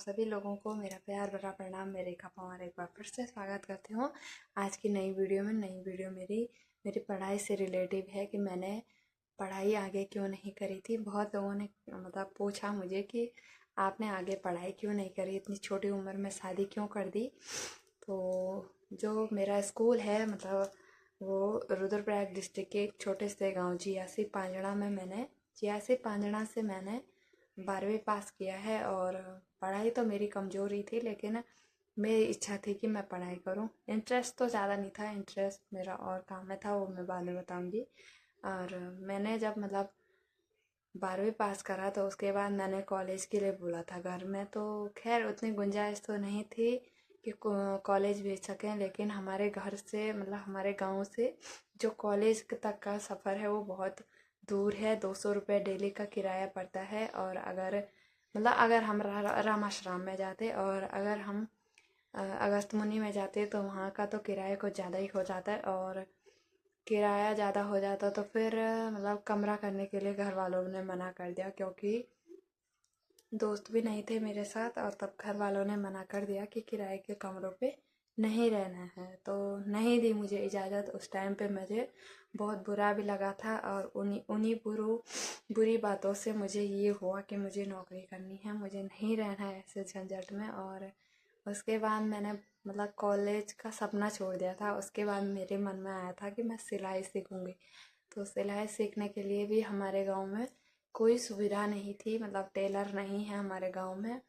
सभी लोगों को मेरा प्यार भरा प्रणाम। मैं रेखा पवार एक बार फिर से स्वागत करती हूँ आज की नई वीडियो में। नई वीडियो मेरी पढ़ाई से रिलेटिव है कि मैंने पढ़ाई आगे क्यों नहीं करी थी। बहुत लोगों ने पूछा मुझे कि आपने आगे पढ़ाई क्यों नहीं करी, इतनी छोटी उम्र में शादी क्यों कर दी। तो जो मेरा स्कूल है वो रुद्रप्रयाग डिस्ट्रिक्ट के एक छोटे से गाँव जियासी पांजणा से मैंने 12वीं पास किया है। और पढ़ाई तो मेरी कमज़ोरी थी, लेकिन मेरी इच्छा थी कि मैं पढ़ाई करूं। इंटरेस्ट तो ज़्यादा नहीं था, इंटरेस्ट मेरा और काम में था, वो मैं बाद में बताऊंगी। और मैंने जब 12वीं पास करा तो उसके बाद मैंने कॉलेज के लिए बोला था घर में। तो खैर उतनी गुंजाइश तो नहीं थी कि कॉलेज भेज सकें, लेकिन हमारे घर से हमारे गांव से जो कॉलेज तक का सफ़र है वो बहुत दूर है। 200 रुपये डेली का किराया पड़ता है। और अगर हम रामाश्रम में जाते और अगर हम अगस्त मुनि में जाते तो वहाँ का तो किराया कुछ ज़्यादा ही हो जाता है। और किराया ज़्यादा हो जाता तो फिर कमरा करने के लिए घर वालों ने मना कर दिया, क्योंकि दोस्त भी नहीं थे मेरे साथ। और तब घर वालों ने मना कर दिया कि किराए के कमरों पे नहीं रहना है, तो नहीं दी मुझे इजाज़त। उस टाइम पे मुझे बहुत बुरा भी लगा था। और उन्हीं बुरी बातों से मुझे ये हुआ कि मुझे नौकरी करनी है, मुझे नहीं रहना है ऐसे झंझट में। और उसके बाद मैंने कॉलेज का सपना छोड़ दिया था। उसके बाद मेरे मन में आया था कि मैं सिलाई सीखूँगी। तो सिलाई सीखने के लिए भी हमारे गांव में कोई सुविधा नहीं थी, टेलर नहीं है हमारे गांव में।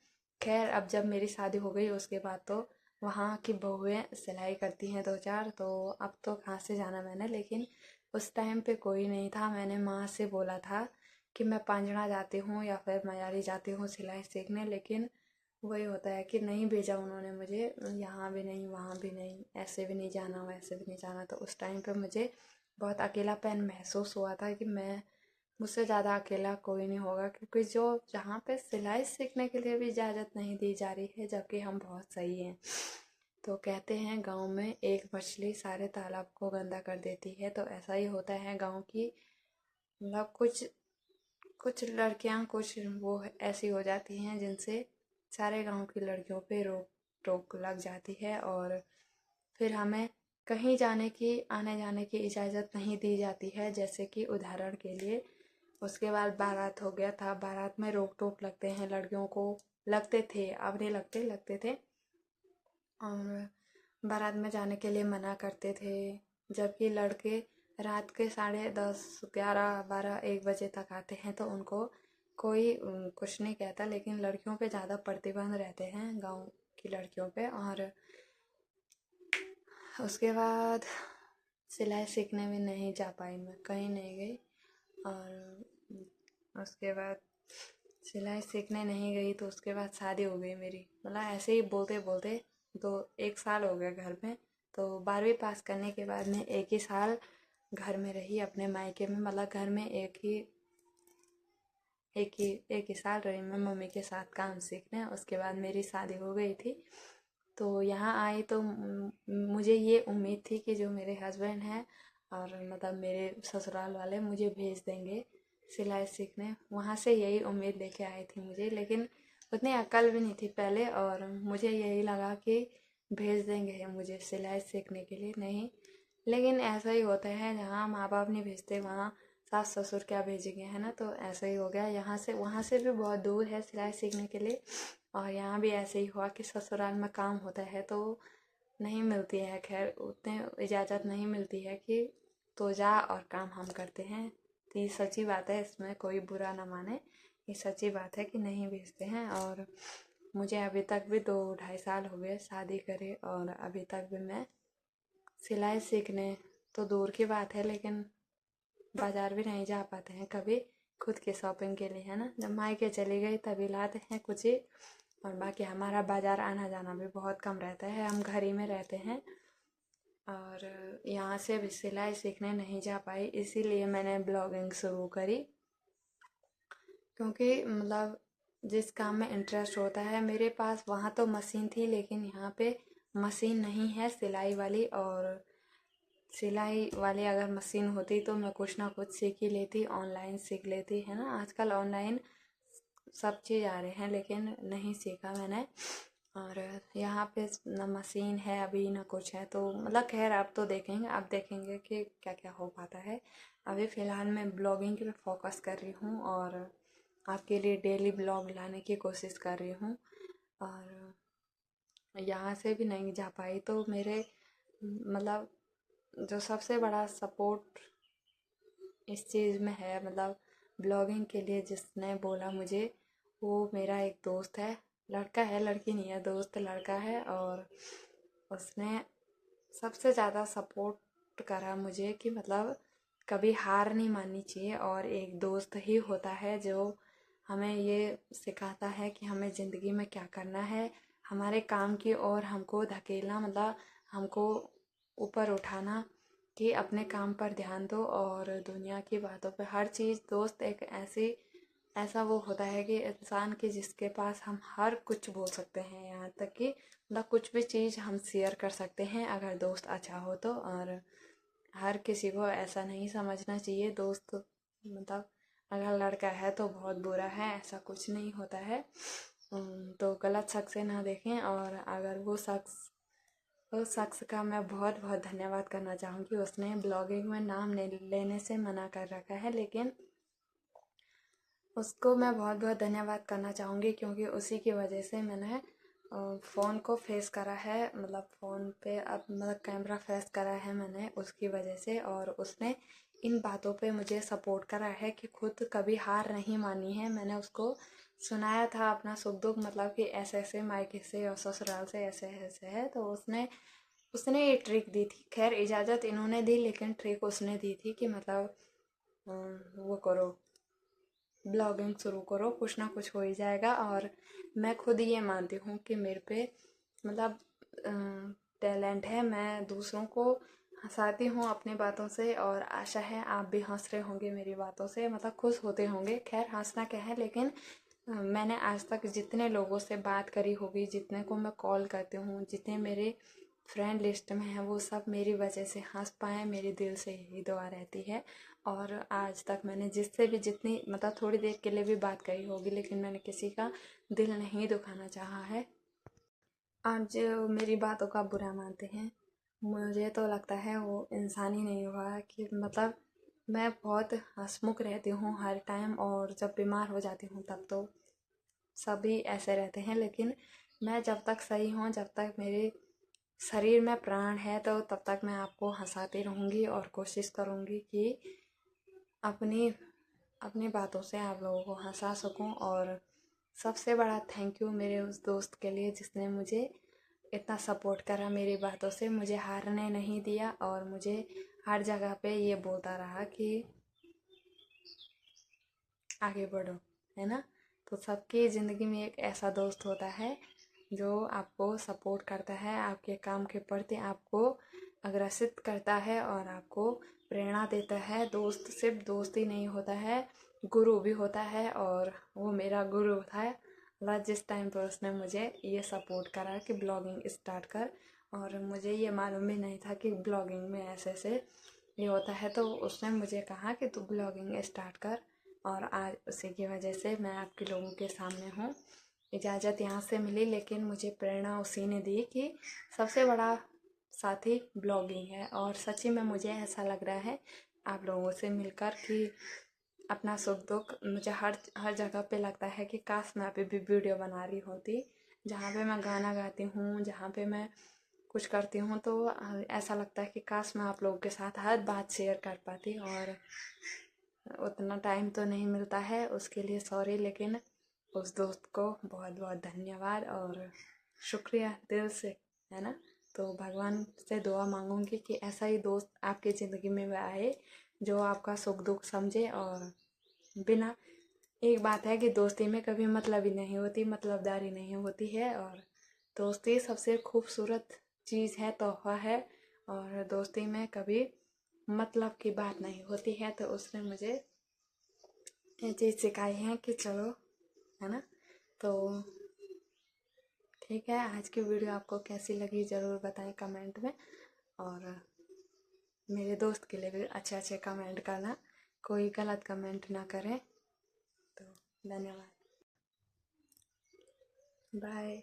खैर अब जब मेरी शादी हो गई उसके बाद तो वहाँ की बहुएं सिलाई करती हैं दो चार, तो अब तो कहाँ से जाना मैंने। लेकिन उस टाइम पे कोई नहीं था। मैंने माँ से बोला था कि मैं पांजणा जाती हूँ या फिर मयारी जाती हूँ सिलाई सीखने, लेकिन वही होता है कि नहीं भेजा उन्होंने मुझे। यहाँ भी नहीं, वहाँ भी नहीं, ऐसे भी नहीं जाना, वैसे भी नहीं जाना। तो उस टाइम पे मुझे बहुत अकेलापन महसूस हुआ था कि मुझसे ज़्यादा अकेला कोई नहीं होगा, क्योंकि जहाँ पे सिलाई सीखने के लिए भी इजाज़त नहीं दी जा रही है, जबकि हम बहुत सही हैं। तो कहते हैं गांव में एक मछली सारे तालाब को गंदा कर देती है। तो ऐसा ही होता है गांव की कुछ कुछ लड़कियां कुछ वो ऐसी हो जाती हैं जिनसे सारे गांव की लड़कियों पे रोक टोक लग जाती है। और फिर हमें कहीं जाने की, आने जाने की इजाज़त नहीं दी जाती है। जैसे कि उदाहरण के लिए उसके बाद बारात हो गया था, बारात में रोक टोक लगते हैं लड़कियों को, लगते थे, अब नहीं लगते थे। और बारात में जाने के लिए मना करते थे, जबकि लड़के रात के 10:30, 11, 12, 1 बजे तक आते हैं तो उनको कोई कुछ नहीं कहता। लेकिन लड़कियों पे ज़्यादा प्रतिबंध रहते हैं गांव की लड़कियों पे। और उसके बाद सिलाई सीखने में नहीं जा पाई, मैं कहीं नहीं गई। और उसके बाद सिलाई सीखने नहीं गई तो उसके बाद शादी हो गई मेरी। ऐसे ही बोलते बोलते 1 साल हो गया घर में। तो 12वीं पास करने के बाद मैं 1 ही साल घर में रही अपने मायके में। घर में एक ही साल रही मैं मम्मी के साथ काम सीखने। उसके बाद मेरी शादी हो गई थी। तो यहाँ आई तो मुझे ये उम्मीद थी कि जो मेरे हस्बैंड हैं और मेरे ससुराल वाले मुझे भेज देंगे सिलाई सीखने। वहाँ से यही उम्मीद लेके आई थी मुझे, लेकिन उतनी अकल भी नहीं थी पहले। और मुझे यही लगा कि भेज देंगे मुझे सिलाई सीखने के लिए, नहीं। लेकिन ऐसा ही होता है, जहाँ माँ बाप नहीं भेजते वहाँ सास ससुर क्या भेजेंगे, है ना। तो ऐसा ही हो गया। वहाँ से भी बहुत दूर है सिलाई सीखने के लिए। और यहाँ भी ऐसे ही हुआ कि ससुराल में काम होता है तो नहीं मिलती है, खैर उतने इजाज़त नहीं मिलती है कि तो जा और काम हम करते हैं। तो ये सच्ची बात है, इसमें कोई बुरा ना माने, ये सच्ची बात है कि नहीं भेजते हैं। और मुझे अभी तक भी 2-2.5 साल हो गए शादी करे, और अभी तक भी मैं सिलाई सीखने तो दूर की बात है, लेकिन बाज़ार भी नहीं जा पाते हैं कभी खुद के शॉपिंग के लिए, है ना। जब मायके चली गई तभी लाते हैं कुछ ही। और बाकी हमारा बाज़ार आना जाना भी बहुत कम रहता है, हम घर ही में रहते हैं। और यहाँ से भी सिलाई सीखने नहीं जा पाई, इसीलिए मैंने ब्लॉगिंग शुरू करी। क्योंकि जिस काम में इंटरेस्ट होता है, मेरे पास वहाँ तो मशीन थी लेकिन यहाँ पे मशीन नहीं है सिलाई वाली। और सिलाई वाली अगर मशीन होती तो मैं कुछ ना कुछ सीख ही लेती, ऑनलाइन सीख लेती, है ना। आजकल ऑनलाइन सब चीज़ आ रहे हैं लेकिन नहीं सीखा मैंने। और यहाँ पे ना मशीन है अभी ना कुछ है, तो मतलब खैर आप तो देखेंगे, आप देखेंगे कि क्या क्या हो पाता है। अभी फ़िलहाल मैं ब्लॉगिंग पे फोकस कर रही हूँ और आपके लिए डेली ब्लॉग लाने की कोशिश कर रही हूँ। और यहाँ से भी नहीं जा पाई तो मेरे मतलब जो सबसे बड़ा सपोर्ट इस चीज़ में है, मतलब ब्लॉगिंग के लिए जिसने बोला मुझे, वो मेरा एक दोस्त है। लड़का है, लड़की नहीं है, दोस्त लड़का है। और उसने सबसे ज़्यादा सपोर्ट करा मुझे कि मतलब कभी हार नहीं माननी चाहिए। और एक दोस्त ही होता है जो हमें ये सिखाता है कि हमें ज़िंदगी में क्या करना है, हमारे काम की ओर हमको धकेलना, मतलब हमको ऊपर उठाना कि अपने काम पर ध्यान दो और दुनिया की बातों पे हर चीज़। दोस्त एक ऐसा वो होता है कि इंसान के जिसके पास हम हर कुछ बोल सकते हैं, यहाँ तक कि मतलब कुछ भी चीज़ हम शेयर कर सकते हैं अगर दोस्त अच्छा हो तो। और हर किसी को ऐसा नहीं समझना चाहिए दोस्त मतलब अगर लड़का है तो बहुत बुरा है, ऐसा कुछ नहीं होता है। तो गलत शख्स से ना देखें। और अगर वो शख्स, उस शख्स का मैं बहुत बहुत धन्यवाद करना चाहूँगी। उसने ब्लॉगिंग में नाम लेने से मना कर रखा है, लेकिन उसको मैं बहुत बहुत धन्यवाद करना चाहूँगी क्योंकि उसी की वजह से मैंने फ़ोन को फेस करा है, मतलब फ़ोन पे अब मतलब कैमरा फेस करा है मैंने उसकी वजह से। और उसने इन बातों पे मुझे सपोर्ट करा है कि खुद कभी हार नहीं मानी है। मैंने उसको सुनाया था अपना सुख दुख, मतलब कि ऐसे ऐसे मायके से और ससुराल से ऐसे ऐसे है, तो उसने उसने ये ट्रिक दी थी। खैर इजाज़त इन्होंने दी लेकिन ट्रिक उसने दी थी कि मतलब वो करो, ब्लॉगिंग शुरू करो, कुछ ना कुछ हो ही जाएगा। और मैं खुद ये मानती हूँ कि मेरे पे मतलब टैलेंट है, मैं दूसरों को हंसाती हूँ अपनी बातों से। और आशा है आप भी हंस रहे होंगे मेरी बातों से, मतलब खुश होते होंगे। खैर हंसना क्या है, लेकिन मैंने आज तक जितने लोगों से बात करी होगी, जितने को मैं कॉल करती हूँ, जितने मेरे फ्रेंड लिस्ट में हैं, वो सब मेरी वजह से हंस पाए, मेरे दिल से यही दुआ रहती है। और आज तक मैंने जिससे भी जितनी मतलब थोड़ी देर के लिए भी बात करी होगी, लेकिन मैंने किसी का दिल नहीं दुखाना चाहा है। आज मेरी बातों का बुरा मानते हैं, मुझे तो लगता है वो इंसान ही नहीं हुआ। कि मतलब मैं बहुत हंसमुख रहती हूँ हर टाइम, और जब बीमार हो जाती हूँ तब तो सभी ऐसे रहते हैं, लेकिन मैं जब तक सही हूँ, जब तक मेरे शरीर में प्राण है, तो तब तक मैं आपको हंसाती रहूँगी और कोशिश करूँगी कि अपनी अपनी बातों से आप लोगों को हंसा सकूं। और सबसे बड़ा थैंक यू मेरे उस दोस्त के लिए जिसने मुझे इतना सपोर्ट करा, मेरी बातों से मुझे हारने नहीं दिया और मुझे हर जगह पे ये बोलता रहा कि आगे बढ़ो, है ना। तो सबकी ज़िंदगी में एक ऐसा दोस्त होता है जो आपको सपोर्ट करता है, आपके काम के प्रति आपको अग्रसित करता है और आपको प्रेरणा देता है। दोस्त सिर्फ दोस्त ही नहीं होता है, गुरु भी होता है। और वो मेरा गुरु था, मतलब जिस टाइम पर उसने मुझे ये सपोर्ट करा कि ब्लॉगिंग स्टार्ट कर। और मुझे ये मालूम भी नहीं था कि ब्लॉगिंग में ऐसे ऐसे ये होता है, तो उसने मुझे कहा कि तू ब्लॉगिंग स्टार्ट कर। और आज उसी की वजह से मैं आपके लोगों के सामने हूँ। इजाज़त यहाँ से मिली, लेकिन मुझे प्रेरणा उसी ने दी कि सबसे बड़ा साथी ब्लॉगिंग है। और सच्ची में मुझे ऐसा लग रहा है आप लोगों से मिलकर कि अपना सुख दुख मुझे हर हर जगह पे लगता है कि काश मैं अभी भी वीडियो बना रही होती, जहाँ पे मैं गाना गाती हूँ, जहाँ पे मैं कुछ करती हूँ, तो ऐसा लगता है कि काश मैं आप लोगों के साथ हर बात शेयर कर पाती। और उतना टाइम तो नहीं मिलता है, उसके लिए सॉरी, लेकिन उस दोस्त को बहुत बहुत धन्यवाद और शुक्रिया दिल से, है ना। तो भगवान से दुआ मांगूंगी कि ऐसा ही दोस्त आपकी ज़िंदगी में आए जो आपका सुख दुख समझे। और बिना, एक बात है कि दोस्ती में कभी मतलबी नहीं होती, मतलबदारी नहीं होती है। और दोस्ती सबसे खूबसूरत चीज़ है, तोहफा है। और दोस्ती में कभी मतलब की बात नहीं होती है। तो उसने मुझे ये चीज़ सिखाई है कि चलो, है ना। तो ठीक है, आज की वीडियो आपको कैसी लगी ज़रूर बताएं कमेंट में। और मेरे दोस्त के लिए भी अच्छे अच्छे कमेंट करना, कोई गलत कमेंट ना करें। तो धन्यवाद। बाय।